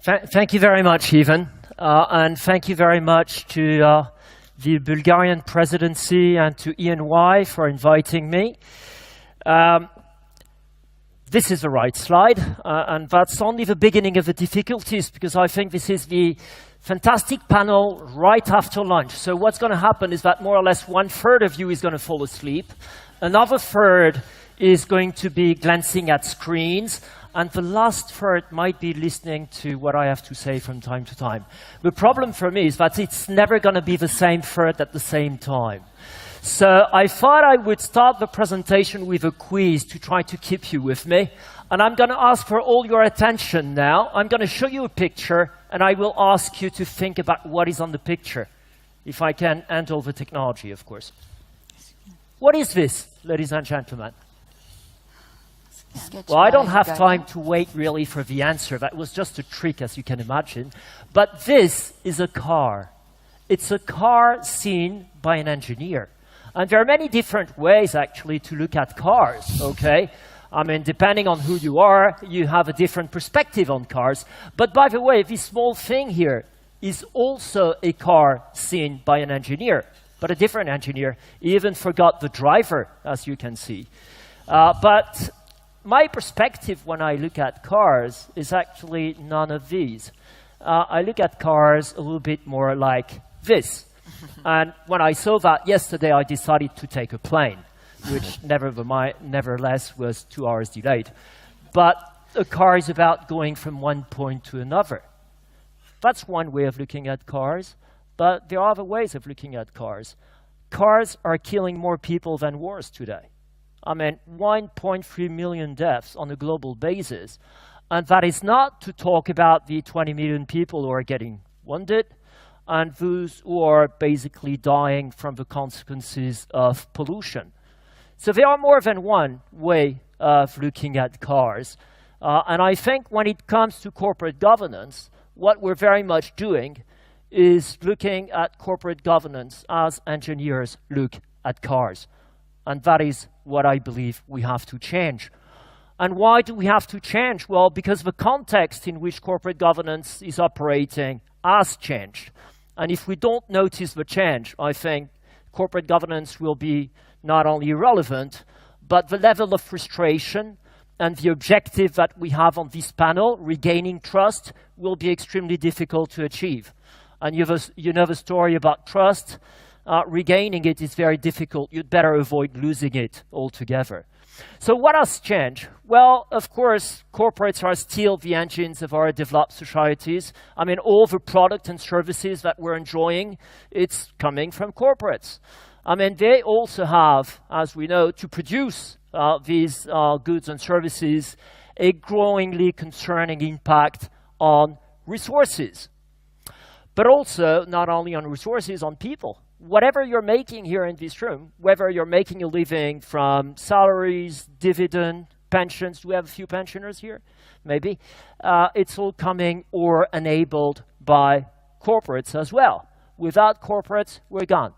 Thank you very much, Ivan. And thank you very much to the Bulgarian presidency and to E&Y for inviting me. This is the right slide, and that's only the beginning of the difficulties, because I think this is the fantastic panel right after lunch. So what's going to happen is that more or less 1/3 of you is going to fall asleep. Another third is going to be glancing at screens, and the last third might be listening to what I have to say from time to time. The problem for me is that it's never going to be the same third at the same time. So I thought I would start the presentation with a quiz to try to keep you with me. And I'm going to ask for all your attention now. I'm going to show you a picture, and I will ask you to think about what is on the picture, if I can handle the technology, of course. What is this, ladies and gentlemen? Well, I don't have time to wait really for the answer. That was just a trick, as you can imagine. But this is a car. It's a car seen by an engineer. And there are many different ways, actually, to look at cars, okay? I mean, depending on who you are, you have a different perspective on cars. But by the way, this small thing here is also a car seen by an engineer, but a different engineer. He even forgot the driver, as you can see. But my perspective when I look at cars is actually none of these. I look at cars a little bit more like this. And when I saw that yesterday, I decided to take a plane, which nevertheless was 2 hours delayed. But a car is about going from one point to another. That's one way of looking at cars, but there are other ways of looking at cars. Cars are killing more people than wars today. I mean, 1.3 million deaths on a global basis. And that is not to talk about the 20 million people who are getting wounded, and those who are basically dying from the consequences of pollution. So there are more than one way of looking at cars. And I think when it comes to corporate governance, what we're very much doing is looking at corporate governance as engineers look at cars. And that is what I believe we have to change. And why do we have to change? Well, because the context in which corporate governance is operating has changed. And if we don't notice the change, I think corporate governance will be not only irrelevant, but the level of frustration and the objective that we have on this panel, regaining trust, will be extremely difficult to achieve. And you know the story about trust. Regaining it is very difficult. You'd better avoid losing it altogether. So what has changed? Well, of course, corporates are still the engines of our developed societies. I mean, all the products and services that we're enjoying, it's coming from corporates. I mean, they also have, as we know, to produce these goods and services, a growingly concerning impact on resources. But also, not only on resources, on people. Whatever you're making here in this room, whether you're making a living from salaries, dividend, pensions, do we have a few pensioners here? Maybe. It's all coming or enabled by corporates as well. Without corporates, we're gone.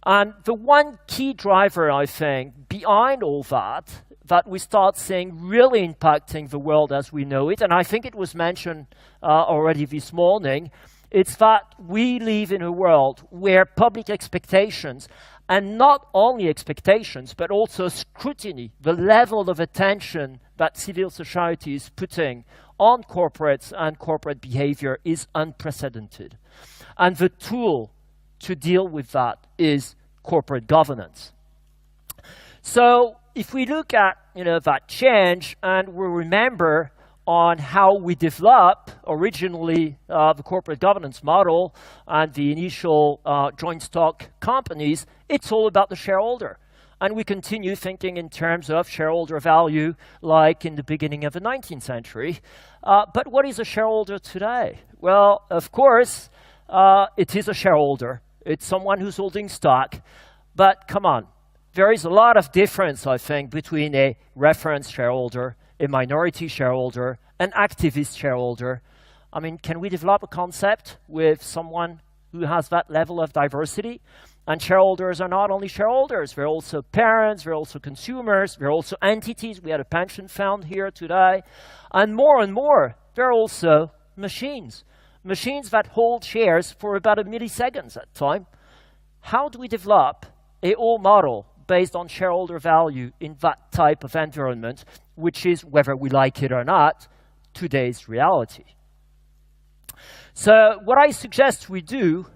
And the one key driver, I think, behind all that we start seeing really impacting the world as we know it, and I think it was mentioned already this morning, it's that we live in a world where public expectations, and not only expectations, but also scrutiny, the level of attention that civil society is putting on corporates and corporate behavior is unprecedented. And the tool to deal with that is corporate governance. So if we look at that change, and we remember on how we developed originally the corporate governance model and the initial joint stock companies, it's all about the shareholder. And we continue thinking in terms of shareholder value like in the beginning of the 19th century. But what is a shareholder today? Well, of course, it is a shareholder. It's someone who's holding stock. But come on, there is a lot of difference, I think, between a reference shareholder, a minority shareholder, an activist shareholder. I mean, can we develop a concept with someone who has that level of diversity? And shareholders are not only shareholders, they're also parents, they're also consumers, they're also entities. We had a pension fund here today. And more, they're also machines. Machines that hold shares for about a millisecond at time. How do we develop a whole model based on shareholder value in that type of environment, which is, whether we like it or not, today's reality? So what I suggest we do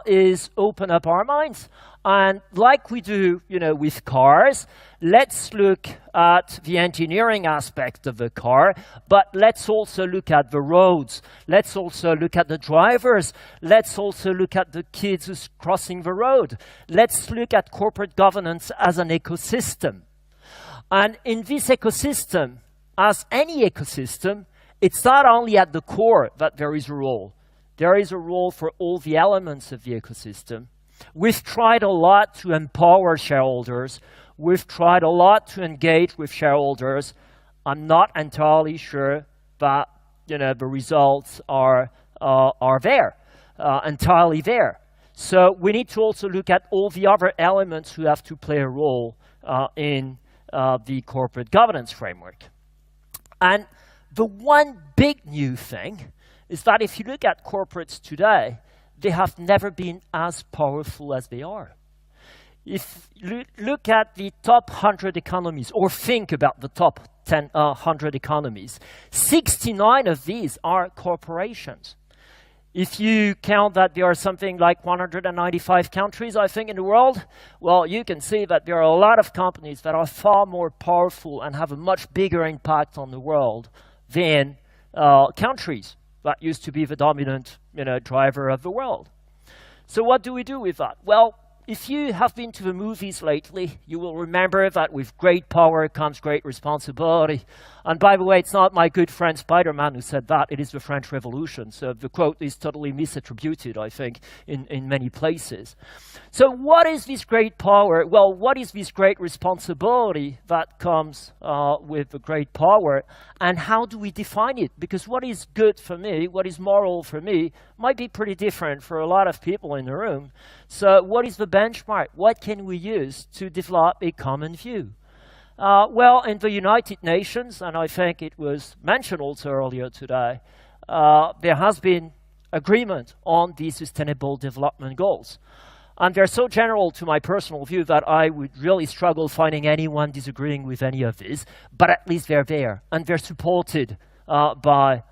is open up our minds. And like we do, with cars, let's look at the engineering aspect of the car, but let's also look at the roads. Let's also look at the drivers. Let's also look at the kids who's crossing the road. Let's look at corporate governance as an ecosystem. And in this ecosystem, as any ecosystem, it's not only at the core that there is a role. There is a role for all the elements of the ecosystem. We've tried a lot to empower shareholders. We've tried a lot to engage with shareholders. I'm not entirely sure that the results are there, entirely there. So we need to also look at all the other elements who have to play a role in the corporate governance framework. And the one big new thing is that if you look at corporates today, they have never been as powerful as they are. If you look at the top 100 economies, or think about the top 100 economies, 69 of these are corporations. If you count that there are something like 195 countries, I think, in the world, well, you can see that there are a lot of companies that are far more powerful and have a much bigger impact on the world than countries that used to be the dominant driver of the world. So what do we do with that? Well, if you have been to the movies lately, you will remember that with great power comes great responsibility. And by the way, it's not my good friend Spider-Man who said that, it is the French Revolution. So the quote is totally misattributed, I think, in many places. So what is this great power? Well, what is this great responsibility that comes with the great power? And how do we define it? Because what is good for me, what is moral for me, might be pretty different for a lot of people in the room. So what is the benchmark? What can we use to develop a common view? Well, in the United Nations, and I think it was mentioned also earlier today, there has been agreement on the Sustainable Development Goals. And they're so general to my personal view that I would really struggle finding anyone disagreeing with any of these, but at least they're there, and they're supported by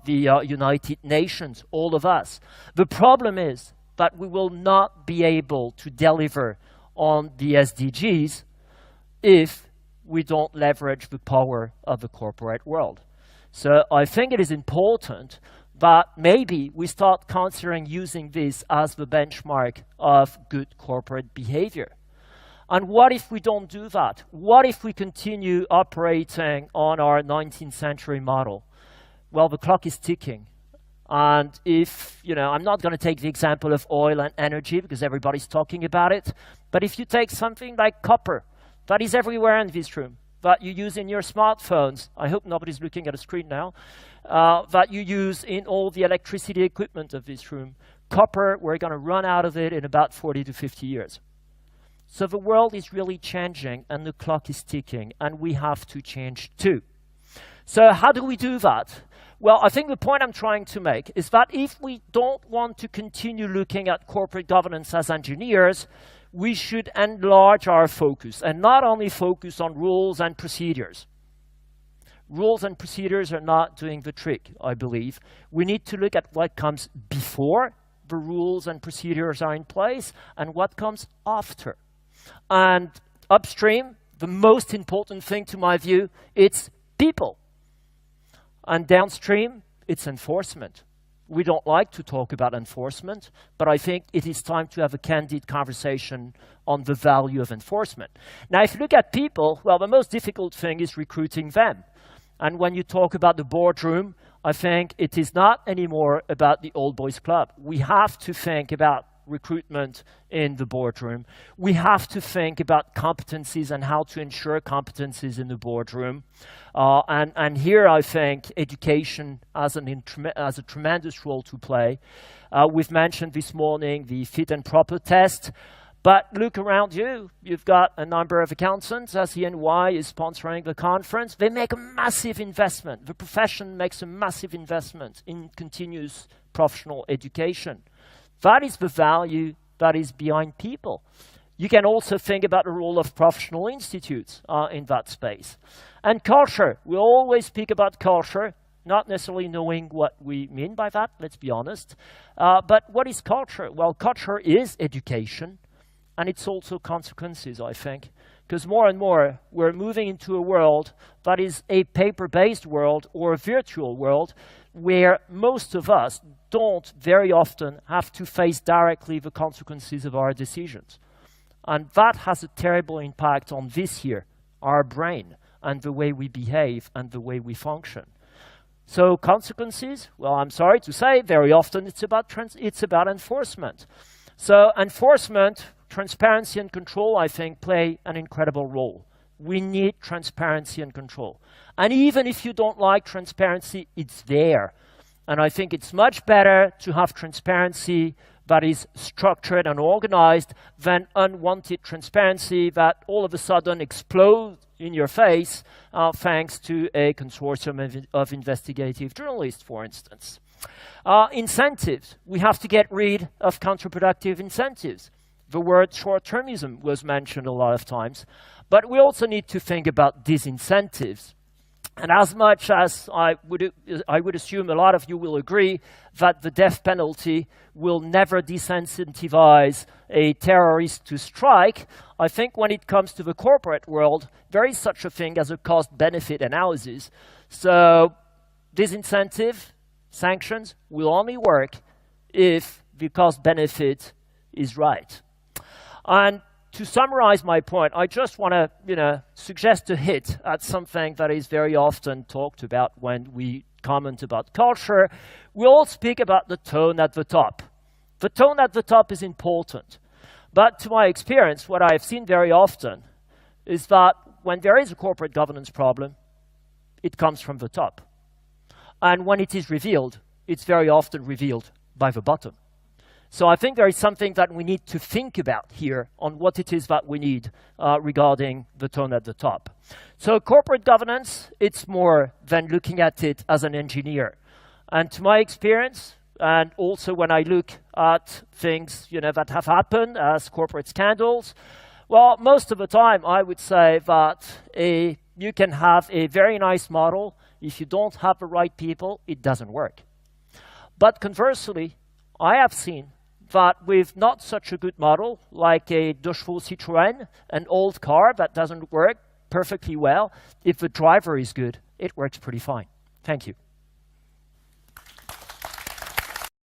the United Nations, all of us. The problem is that we will not be able to deliver on the SDGs if we don't leverage the power of the corporate world. So I think it is important that maybe we start considering using this as the benchmark of good corporate behavior. And what if we don't do that? What if we continue operating on our 19th century model? Well, the clock is ticking. And if, I'm not going to take the example of oil and energy because everybody's talking about it, but if you take something like copper, that is everywhere in this room, that you use in your smartphones. I hope nobody's looking at a screen now. That you use in all the electricity equipment of this room. Copper, we're going to run out of it in about 40 to 50 years. So the world is really changing, and the clock is ticking, and we have to change too. So how do we do that? Well, I think the point I'm trying to make is that if we don't want to continue looking at corporate governance as engineers, we should enlarge our focus, and not only focus on rules and procedures. Rules and procedures are not doing the trick, I believe. We need to look at what comes before the rules and procedures are in place, and what comes after. And upstream, the most important thing to my view, it's people. And downstream, it's enforcement. We don't like to talk about enforcement, but I think it is time to have a candid conversation on the value of enforcement. Now, if you look at people, well, the most difficult thing is recruiting them. And when you talk about the boardroom, I think it is not anymore about the old boys club. We have to think about recruitment in the boardroom. We have to think about competencies and how to ensure competencies in the boardroom. And here I think education has a tremendous role to play. We've mentioned this morning the fit and proper test, But look around you. You've got a number of accountants, as EY is sponsoring the conference. They make a massive investment. The profession makes a massive investment in continuous professional education. That is the value that is behind people. You can also think about the role of professional institutes in that space. And culture. We always speak about culture, not necessarily knowing what we mean by that, let's be honest. But what is culture? Well, culture is education, and it's also consequences, I think. Because more and more, we're moving into a world that is a paper-based world or a virtual world where most of us don't very often have to face directly the consequences of our decisions. And that has a terrible impact on this here, our brain, and the way we behave and the way we function. So consequences, well, I'm sorry to say, very often it's about enforcement. So enforcement, transparency and control, I think, play an incredible role. We need transparency and control. And even if you don't like transparency, it's there. And I think it's much better to have transparency that is structured and organized than unwanted transparency that all of a sudden explodes in your face thanks to a consortium of investigative journalists, for instance. Incentives. We have to get rid of counterproductive incentives. The word short-termism was mentioned a lot of times, but we also need to think about disincentives. And as much as I would assume a lot of you will agree that the death penalty will never disincentivize a terrorist to strike, I think when it comes to the corporate world, there is such a thing as a cost-benefit analysis. So disincentive sanctions will only work if the cost-benefit is right. And to summarize my point, I just want to, suggest a hit at something that is very often talked about when we comment about culture. We all speak about the tone at the top. The tone at the top is important. But to my experience, what I've seen very often is that when there is a corporate governance problem, it comes from the top. And when it is revealed, it's very often revealed by the bottom. So I think there is something that we need to think about here on what it is that we need regarding the tone at the top. So corporate governance, it's more than looking at it as an engineer. And to my experience, and also when I look at things that have happened as corporate scandals, well, most of the time I would say that you can have a very nice model. If you don't have the right people, it doesn't work. But conversely, I have seen that with not such a good model, like a 2 chevaux Citroën, an old car that doesn't work perfectly well, if the driver is good, it works pretty fine. Thank you.